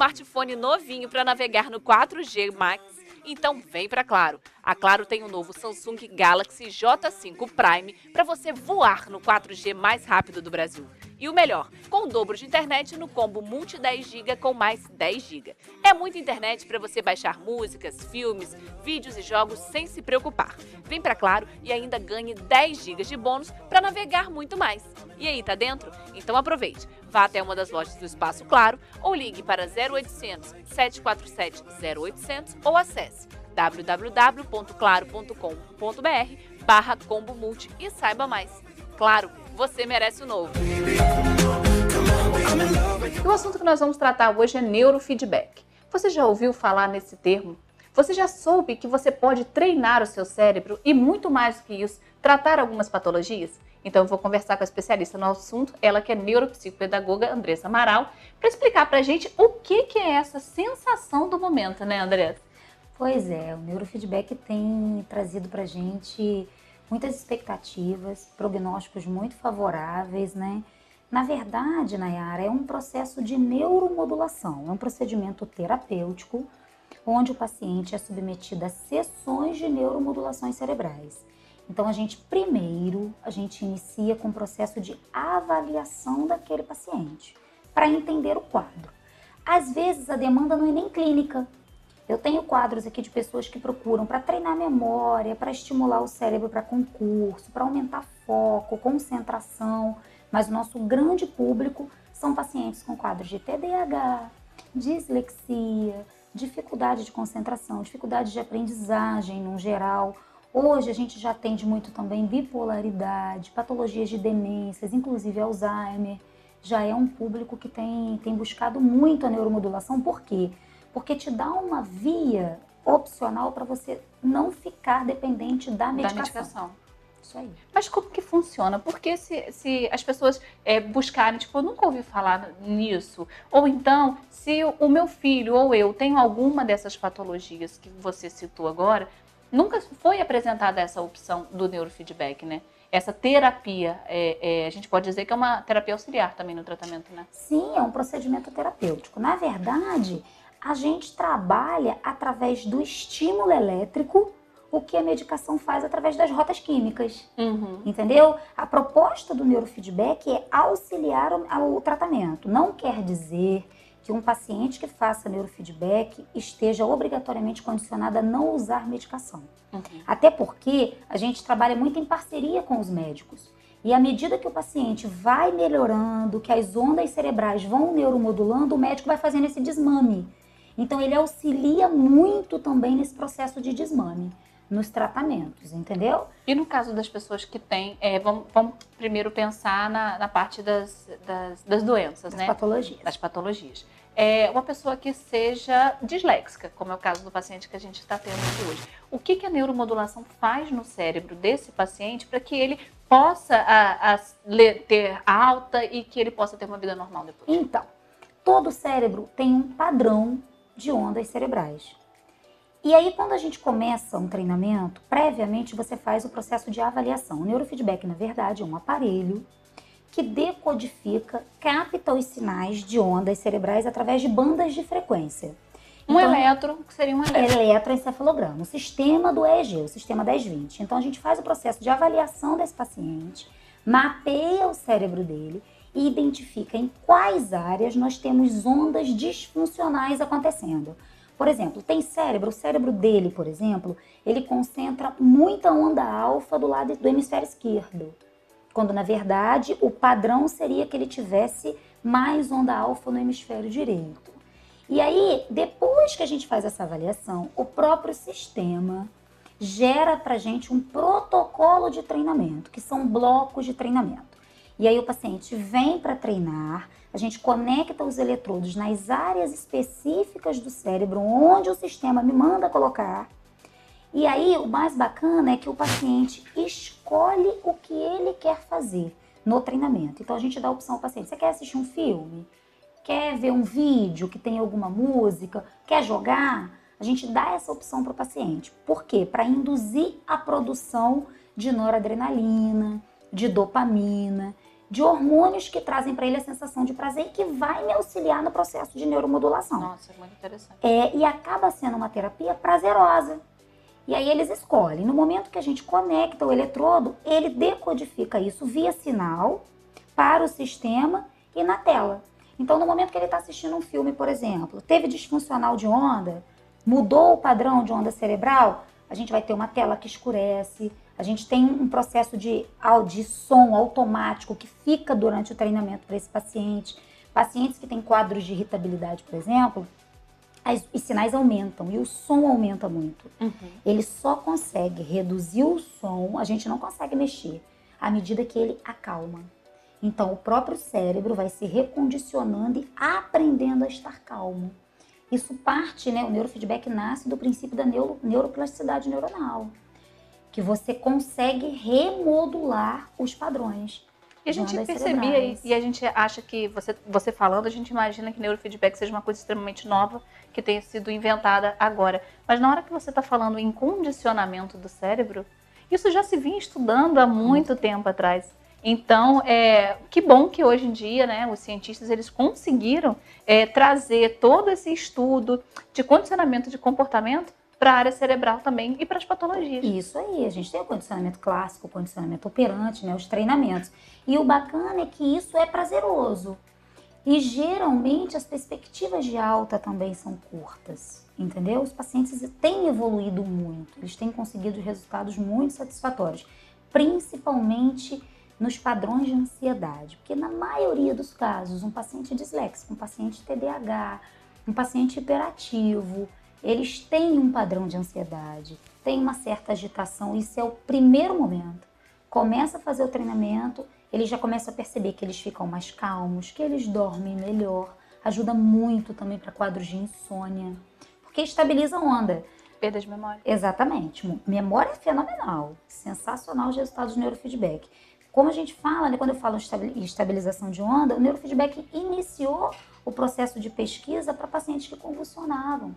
smartphone novinho para navegar no 4G Max? Então vem para Claro. A Claro tem o novo Samsung Galaxy J5 Prime para você voar no 4G mais rápido do Brasil. E o melhor, com o dobro de internet no combo Multi 10 GB com mais 10 GB. É muita internet para você baixar músicas, filmes, vídeos e jogos sem se preocupar. Vem para Claro e ainda ganhe 10 GB de bônus para navegar muito mais. E aí, tá dentro? Então aproveite. Vá até uma das lojas do Espaço Claro ou ligue para 0800 747 0800 ou acesse www.claro.com.br/combo multi e saiba mais. Claro, você merece o novo. E o assunto que nós vamos tratar hoje é neurofeedback. Você já ouviu falar nesse termo? Você já soube que você pode treinar o seu cérebro e, muito mais do que isso, tratar algumas patologias? Então eu vou conversar com a especialista no assunto, ela que é neuropsicopedagoga, Andressa Amaral, para explicar para a gente o que é essa sensação do momento, né, Andressa? Pois é, o neurofeedback tem trazido para a gente muitas expectativas, prognósticos muito favoráveis, né? Na verdade, Nayara, é um processo de neuromodulação, é um procedimento terapêutico onde o paciente é submetido a sessões de neuromodulações cerebrais. Então, a gente inicia com o processo de avaliação daquele paciente, para entender o quadro. Às vezes, a demanda não é nem clínica. Eu tenho quadros aqui de pessoas que procuram para treinar a memória, para estimular o cérebro para concurso, para aumentar foco, concentração, mas o nosso grande público são pacientes com quadros de TDAH, dislexia, dificuldade de concentração, dificuldade de aprendizagem no geral. Hoje a gente já atende muito também bipolaridade, patologias de demências, inclusive Alzheimer. Já é um público que tem buscado muito a neuromodulação. Por quê? Porque te dá uma via opcional para você não ficar dependente da medicação. Isso aí. Mas como que funciona? Porque se as pessoas buscarem, tipo, eu nunca ouvi falar nisso, ou então, se o meu filho ou eu tenho alguma dessas patologias que você citou agora, nunca foi apresentada essa opção do neurofeedback, né? Essa terapia, a gente pode dizer que é uma terapia auxiliar também no tratamento, né? Sim, é um procedimento terapêutico. Na verdade, a gente trabalha através do estímulo elétrico, o que a medicação faz através das rotas químicas, entendeu? A proposta do neurofeedback é auxiliar o tratamento. Não quer dizer que um paciente que faça neurofeedback esteja obrigatoriamente condicionado a não usar medicação. Até porque a gente trabalha muito em parceria com os médicos. E à medida que o paciente vai melhorando, que as ondas cerebrais vão neuromodulando, o médico vai fazendo esse desmame. Então ele auxilia muito também nesse processo de desmame, nos tratamentos, entendeu? E no caso das pessoas que têm, vamos primeiro pensar na parte das doenças, né? Das patologias. Uma pessoa que seja disléxica, como é o caso do paciente que a gente está tendo aqui hoje. O que a neuromodulação faz no cérebro desse paciente para que ele possa ter alta e que ele possa ter uma vida normal depois? Então, todo cérebro tem um padrão de ondas cerebrais. E aí, quando a gente começa um treinamento, previamente você faz o processo de avaliação. O neurofeedback, na verdade, é um aparelho que decodifica, capta os sinais de ondas cerebrais através de bandas de frequência. Um eletro, que seria um eletro. Eletroencefalograma, o sistema do EEG, o sistema 1020. Então, a gente faz o processo de avaliação desse paciente, mapeia o cérebro dele e identifica em quais áreas nós temos ondas disfuncionais acontecendo. Por exemplo, tem o cérebro dele, por exemplo, ele concentra muita onda alfa do lado do hemisfério esquerdo, quando na verdade o padrão seria que ele tivesse mais onda alfa no hemisfério direito. E aí, depois que a gente faz essa avaliação, o próprio sistema gera pra gente um protocolo de treinamento, que são blocos de treinamento. E aí o paciente vem para treinar, a gente conecta os eletrodos nas áreas específicas do cérebro onde o sistema me manda colocar. E aí o mais bacana é que o paciente escolhe o que ele quer fazer no treinamento. Então a gente dá a opção ao paciente: você quer assistir um filme? Quer ver um vídeo que tem alguma música? Quer jogar? A gente dá essa opção para o paciente. Por quê? Para induzir a produção de noradrenalina, de dopamina, de hormônios que trazem para ele a sensação de prazer e que vai me auxiliar no processo de neuromodulação. Nossa, é muito interessante. E acaba sendo uma terapia prazerosa. E aí eles escolhem. No momento que a gente conecta o eletrodo, ele decodifica isso via sinal para o sistema e na tela. Então, no momento que ele está assistindo um filme, por exemplo, teve disfuncional de onda, mudou o padrão de onda cerebral, a gente vai ter uma tela que escurece, a gente tem um processo de som automático que fica durante o treinamento para esse paciente. Pacientes que têm quadros de irritabilidade, por exemplo, os sinais aumentam e o som aumenta muito. Ele só consegue reduzir o som, a gente não consegue mexer, à medida que ele acalma. Então, o próprio cérebro vai se recondicionando e aprendendo a estar calmo. Isso parte, né? O neurofeedback nasce do princípio da neuroplasticidade neuronal, que você consegue remodular os padrões. E a gente percebia, e a gente acha que, você falando, a gente imagina que neurofeedback seja uma coisa extremamente nova, que tenha sido inventada agora. Mas na hora que você está falando em condicionamento do cérebro, isso já se vinha estudando há muito tempo atrás. Então, que bom que hoje em dia, né, os cientistas eles conseguiram trazer todo esse estudo de condicionamento de comportamento para a área cerebral também e para as patologias. Isso aí, a gente tem o condicionamento clássico, o condicionamento operante, né, os treinamentos. E o bacana é que isso é prazeroso. E geralmente as perspectivas de alta também são curtas, entendeu? Os pacientes têm evoluído muito, eles têm conseguido resultados muito satisfatórios, principalmente nos padrões de ansiedade, porque na maioria dos casos, um paciente disléxico, um paciente TDAH, um paciente hiperativo, eles têm um padrão de ansiedade, têm uma certa agitação, isso é o primeiro momento. Começa a fazer o treinamento, ele já começa a perceber que eles ficam mais calmos, que eles dormem melhor, ajuda muito também para quadros de insônia, porque estabiliza a onda. Perda de memória. Exatamente, memória é fenomenal, sensacional os resultados do neurofeedback. Como a gente fala, né, quando eu falo em estabilização de onda, o neurofeedback iniciou o processo de pesquisa para pacientes que convulsionavam.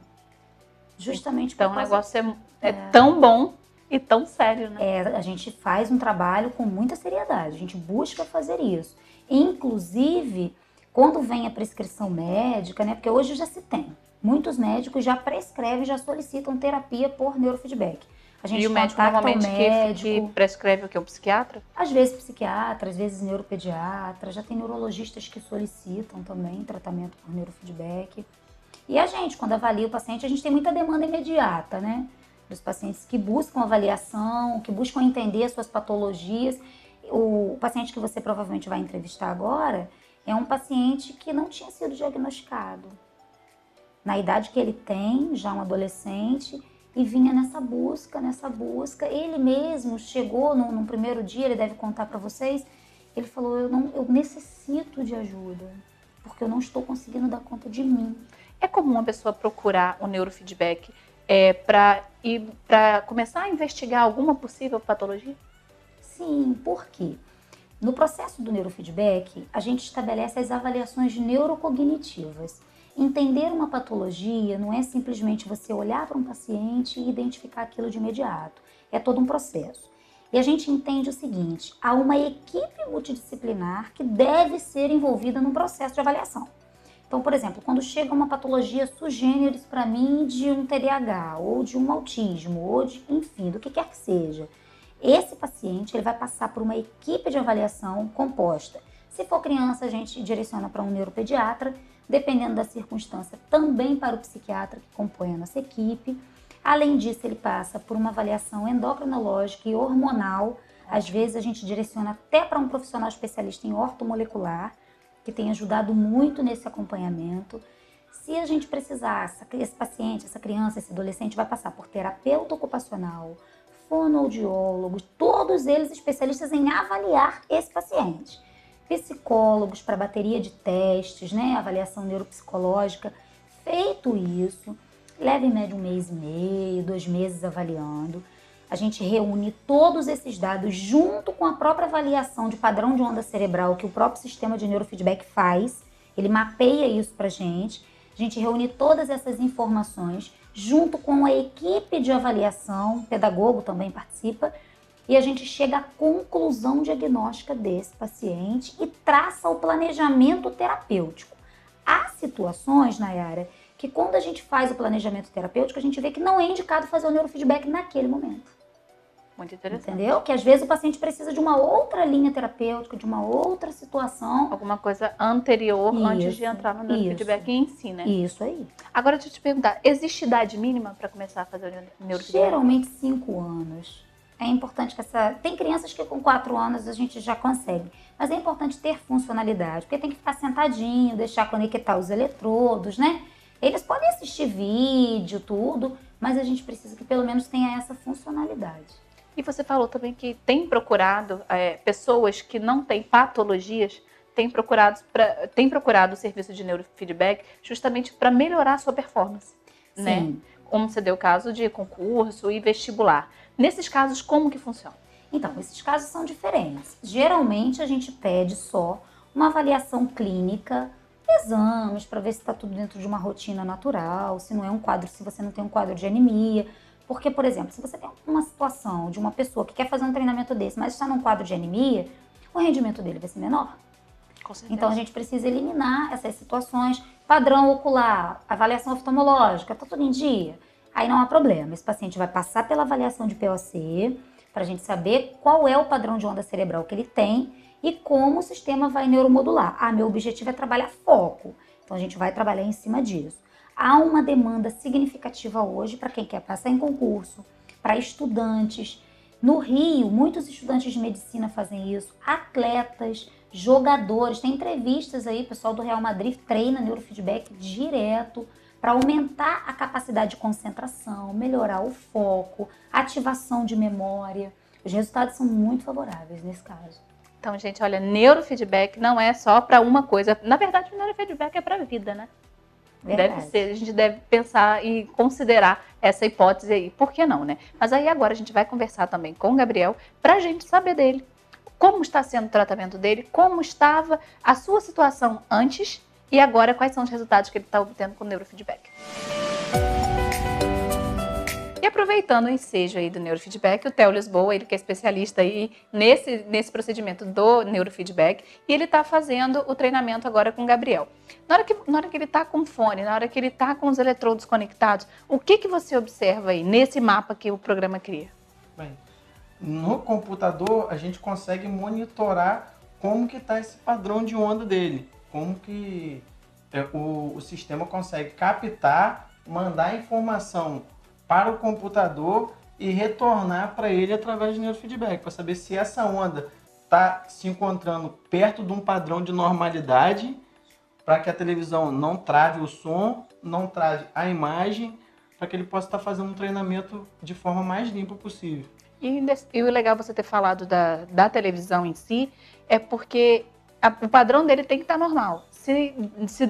Justamente então, o negócio é tão bom e tão sério, né? A gente faz um trabalho com muita seriedade, a gente busca fazer isso. Inclusive, quando vem a prescrição médica, né, porque hoje já se tem, muitos médicos já prescrevem, já solicitam terapia por neurofeedback. A gente e o médico normalmente que prescreve o que? O psiquiatra? Às vezes psiquiatra, às vezes neuropediatra, já tem neurologistas que solicitam também tratamento por neurofeedback. E a gente, quando avalia o paciente, a gente tem muita demanda imediata, né? Dos pacientes que buscam avaliação, que buscam entender as suas patologias. O paciente que você provavelmente vai entrevistar agora é um paciente que não tinha sido diagnosticado. Na idade que ele tem, já um adolescente, e vinha nessa busca. Ele mesmo chegou num primeiro dia, ele deve contar para vocês, ele falou, eu necessito de ajuda, porque eu não estou conseguindo dar conta de mim. É comum uma pessoa procurar o neurofeedback para começar a investigar alguma possível patologia? Sim, por quê? No processo do neurofeedback, a gente estabelece as avaliações neurocognitivas. Entender uma patologia não é simplesmente você olhar para um paciente e identificar aquilo de imediato. É todo um processo. E a gente entende o seguinte, há uma equipe multidisciplinar que deve ser envolvida no processo de avaliação. Então, por exemplo, quando chega uma patologia sugêneres para mim de um TDAH, ou de um autismo, ou de, enfim, do que quer que seja, esse paciente ele vai passar por uma equipe de avaliação composta. Se for criança, a gente direciona para um neuropediatra, dependendo da circunstância, também para o psiquiatra que compõe a nossa equipe. Além disso, ele passa por uma avaliação endocrinológica e hormonal. Às vezes, a gente direciona até para um profissional especialista em ortomolecular, que tem ajudado muito nesse acompanhamento. Se a gente precisar, esse paciente, essa criança, esse adolescente vai passar por terapeuta ocupacional, fonoaudiólogo, todos eles especialistas em avaliar esse paciente. Psicólogos para bateria de testes, né, avaliação neuropsicológica. Feito isso, leva em média 1 mês e meio, 2 meses avaliando. A gente reúne todos esses dados junto com a própria avaliação de padrão de onda cerebral que o próprio sistema de neurofeedback faz. Ele mapeia isso para a gente reúne todas essas informações junto com a equipe de avaliação, o pedagogo também participa, e a gente chega à conclusão diagnóstica desse paciente e traça o planejamento terapêutico. Há situações, Nayara, que quando a gente faz o planejamento terapêutico, a gente vê que não é indicado fazer o neurofeedback naquele momento. Muito interessante. Entendeu? Que às vezes o paciente precisa de uma outra linha terapêutica, de uma outra situação. Alguma coisa anterior antes de entrar no neurofeedback em si, né? Isso aí. Agora, deixa eu te perguntar, existe idade mínima para começar a fazer o neurofeedback? Geralmente 5 anos. É importante que Tem crianças que com 4 anos a gente já consegue. Mas é importante ter funcionalidade, porque tem que ficar sentadinho, deixar conectar os eletrodos, né? Eles podem assistir vídeo, tudo, mas a gente precisa que pelo menos tenha essa funcionalidade. E você falou também que tem procurado pessoas que não têm patologias, têm procurado o serviço de neurofeedback justamente para melhorar a sua performance, Sim. né? Como você deu o caso de concurso e vestibular. Nesses casos, como que funciona? Então, esses casos são diferentes. Geralmente a gente pede só uma avaliação clínica, exames para ver se está tudo dentro de uma rotina natural, se você não tem um quadro de anemia. Porque, por exemplo, se você tem uma situação de uma pessoa que quer fazer um treinamento desse, mas está num quadro de anemia, o rendimento dele vai ser menor. Com certeza. Então, a gente precisa eliminar essas situações. Padrão ocular, avaliação oftalmológica, está tudo em dia? Aí não há problema. Esse paciente vai passar pela avaliação de POC, para a gente saber qual é o padrão de onda cerebral que ele tem e como o sistema vai neuromodular. Meu objetivo é trabalhar foco. Então, a gente vai trabalhar em cima disso. Há uma demanda significativa hoje para quem quer passar em concurso, para estudantes. No Rio, muitos estudantes de medicina fazem isso, atletas, jogadores. Tem entrevistas aí, o pessoal do Real Madrid treina neurofeedback direto para aumentar a capacidade de concentração, melhorar o foco, ativação de memória. Os resultados são muito favoráveis nesse caso. Então, gente, olha, neurofeedback não é só para uma coisa. Na verdade, o neurofeedback é para a vida, né? Verdade. Deve ser, a gente deve pensar e considerar essa hipótese aí. Por que não, né? Mas aí agora a gente vai conversar também com o Gabriel para a gente saber dele. Como está sendo o tratamento dele, como estava a sua situação antes e agora quais são os resultados que ele está obtendo com o neurofeedback. E aproveitando o ensejo aí do neurofeedback, o Theo Lisboa, ele que é especialista aí nesse procedimento do neurofeedback, e ele está fazendo o treinamento agora com o Gabriel. Na hora que ele está com fone, na hora que ele está com os eletrodos conectados, o que você observa aí nesse mapa que o programa cria? Bem, no computador a gente consegue monitorar como que está esse padrão de onda dele, como que o sistema consegue captar, mandar informação para o computador e retornar para ele através de neurofeedback, para saber se essa onda está se encontrando perto de um padrão de normalidade, para que a televisão não trave o som, não trave a imagem, para que ele possa estar fazendo um treinamento de forma mais limpa possível. E o legal você ter falado da televisão em si é porque o padrão dele tem que estar normal. Se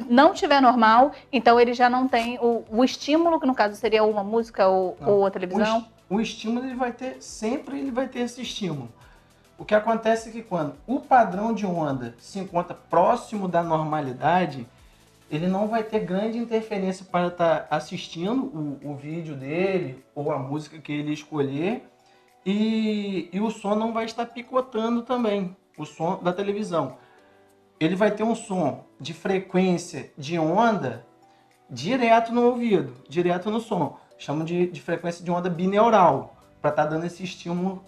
não estiver normal, então ele já não tem o estímulo, que no caso seria uma música ou a televisão. O estímulo ele vai ter esse estímulo. O que acontece é que quando o padrão de onda se encontra próximo da normalidade, ele não vai ter grande interferência para estar assistindo o vídeo dele ou a música que ele escolher, e o som não vai estar picotando também, o som da televisão. Ele vai ter um som de frequência de onda direto no ouvido, direto no som. Chamam de frequência de onda bineural, para estar dando esse estímulo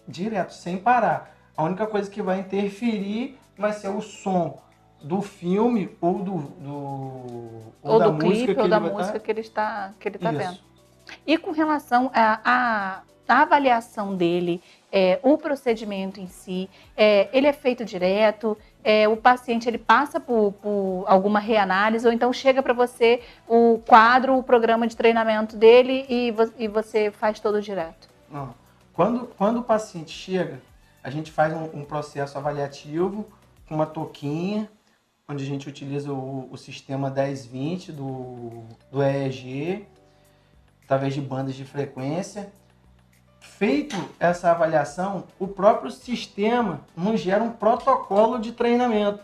direto, sem parar. A única coisa que vai interferir vai ser o som do filme ou da do música clipe que ou da ele vai música que ele está vendo. Isso. E com relação à avaliação dele, o procedimento em si, ele é feito direto, o paciente ele passa por alguma reanálise, ou então chega para você o quadro, o programa de treinamento dele e você faz todo direto? Não. Quando o paciente chega, a gente faz um processo avaliativo com uma touquinha, onde a gente utiliza o sistema 1020 do EEG, através de bandas de frequência. Feito essa avaliação, o próprio sistema nos gera um protocolo de treinamento.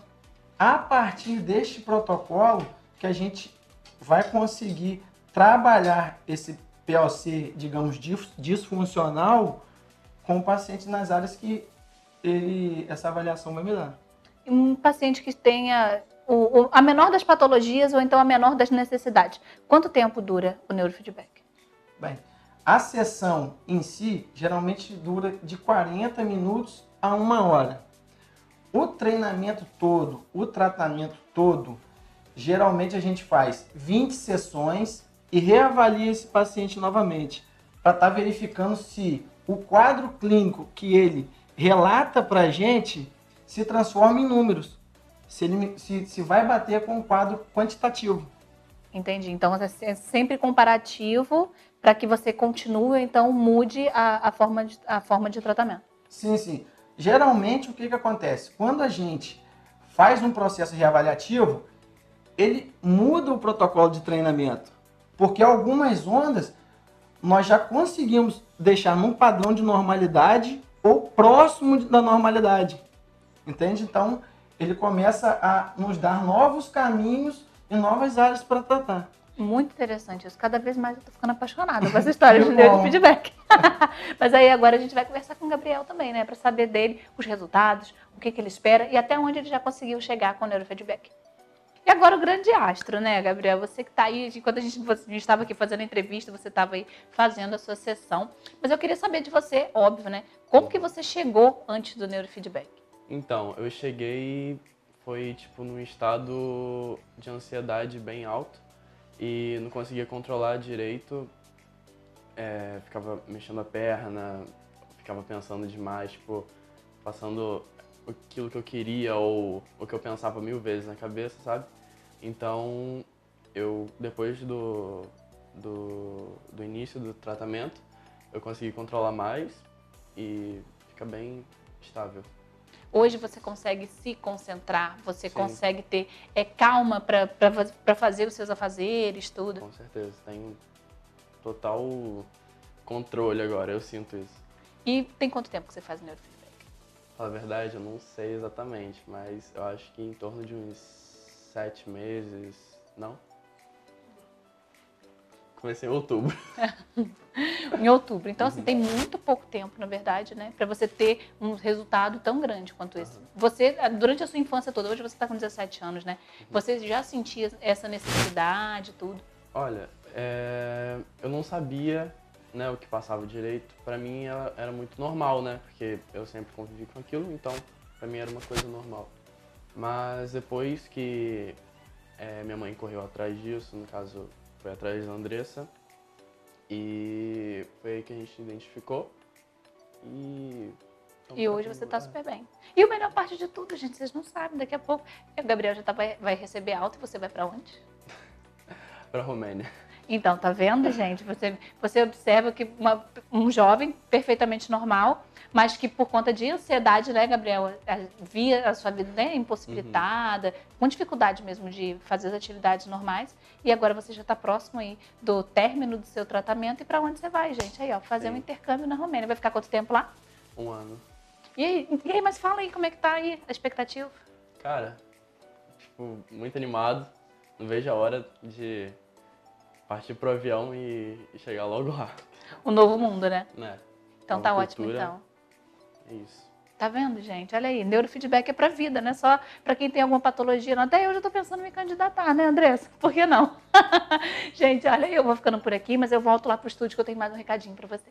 A partir deste protocolo que a gente vai conseguir trabalhar esse POC, digamos, disfuncional com o paciente nas áreas que essa avaliação vai me dar. Um paciente que tenha a menor das patologias ou então a menor das necessidades, quanto tempo dura o neurofeedback? Bem, a sessão em si geralmente dura de 40 minutos a 1 hora. O treinamento todo, o tratamento todo, geralmente a gente faz 20 sessões e reavalia esse paciente novamente, para estar verificando se o quadro clínico que ele relata para a gente se transforma em números, se vai bater com o quadro quantitativo. Entendi. Então, é sempre comparativo para que você continue, então mude a forma de tratamento. Sim, sim. Geralmente, o que acontece? Quando a gente faz um processo reavaliativo, ele muda o protocolo de treinamento, porque algumas ondas nós já conseguimos deixar num padrão de normalidade ou próximo da normalidade, entende? Então, ele começa a nos dar novos caminhos e novas áreas para tratar. Muito interessante isso. Cada vez mais eu tô ficando apaixonada com essa história de neurofeedback. Mas aí agora a gente vai conversar com o Gabriel também, né? Para saber dele os resultados, o que ele espera e até onde ele já conseguiu chegar com o neurofeedback. E agora o grande astro, né, Gabriel? Você que está aí, quando a gente estava aqui fazendo a entrevista, você estava aí fazendo a sua sessão. Mas eu queria saber de você, óbvio, né? Como que você chegou antes do neurofeedback? Então, eu cheguei, foi tipo num estado de ansiedade bem alto e não conseguia controlar direito, ficava mexendo a perna, ficava pensando demais, tipo, passando aquilo que eu queria ou o que eu pensava 1000 vezes na cabeça, sabe? Então, depois do início do tratamento, eu consegui controlar mais e fica bem estável. Hoje você consegue se concentrar, você Sim. consegue ter calma para fazer os seus afazeres, tudo. Com certeza, tenho total controle agora, eu sinto isso. E tem quanto tempo que você faz neurofeedback? Pra falar a verdade, eu não sei exatamente, mas eu acho que em torno de uns 7 meses, não? Comecei em outubro. Em outubro. Então, assim, tem muito pouco tempo, na verdade, né? Para você ter um resultado tão grande quanto esse. Você, durante a sua infância toda, hoje você está com 17 anos, né? Você já sentia essa necessidade, tudo? Olha, eu não sabia, né, o que passava direito. Para mim era muito normal, né? Porque eu sempre convivi com aquilo, então para mim era uma coisa normal. Mas depois que minha mãe correu atrás disso, no caso foi atrás da Andressa, e foi aí que a gente identificou. E hoje você está super bem. E a melhor parte de tudo, gente, vocês não sabem, daqui a pouco o Gabriel já vai receber alta e você vai para onde? Para a Romênia. Então, tá vendo, gente? Você observa que um jovem perfeitamente normal, mas que por conta de ansiedade, né, Gabriel, via a sua vida, né, impossibilitada, com dificuldade mesmo de fazer as atividades normais, e agora você já está próximo aí do término do seu tratamento. E para onde você vai, gente? Aí, ó, fazer um intercâmbio na Romênia. Vai ficar quanto tempo lá? 1 ano. E aí, mas fala aí, como é que tá aí a expectativa? Cara, tipo, muito animado. Não vejo a hora de partir pro avião e chegar logo lá. O novo mundo, né? Então Nova tá ótimo, cultura. então. É isso. Tá vendo, gente? Olha aí, neurofeedback é pra vida, não é só pra quem tem alguma patologia. Não. Até eu já tô pensando em me candidatar, né, Andressa? Por que não? Gente, olha aí, eu vou ficando por aqui, mas eu volto lá pro estúdio que eu tenho mais um recadinho pra você.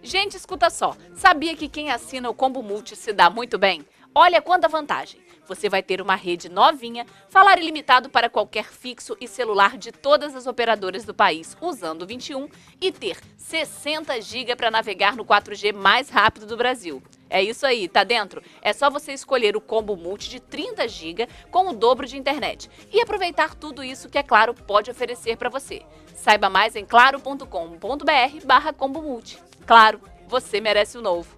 Gente, escuta só. Sabia que quem assina o Combo Multi se dá muito bem? Olha quanta vantagem. Você vai ter uma rede novinha, falar ilimitado para qualquer fixo e celular de todas as operadoras do país, usando o 21, e ter 60 GB para navegar no 4G mais rápido do Brasil. É isso aí, tá dentro? É só você escolher o Combo Multi de 30 GB com o dobro de internet e aproveitar tudo isso que a Claro pode oferecer para você. Saiba mais em claro.com.br/Combo Multi. Claro, você merece o novo.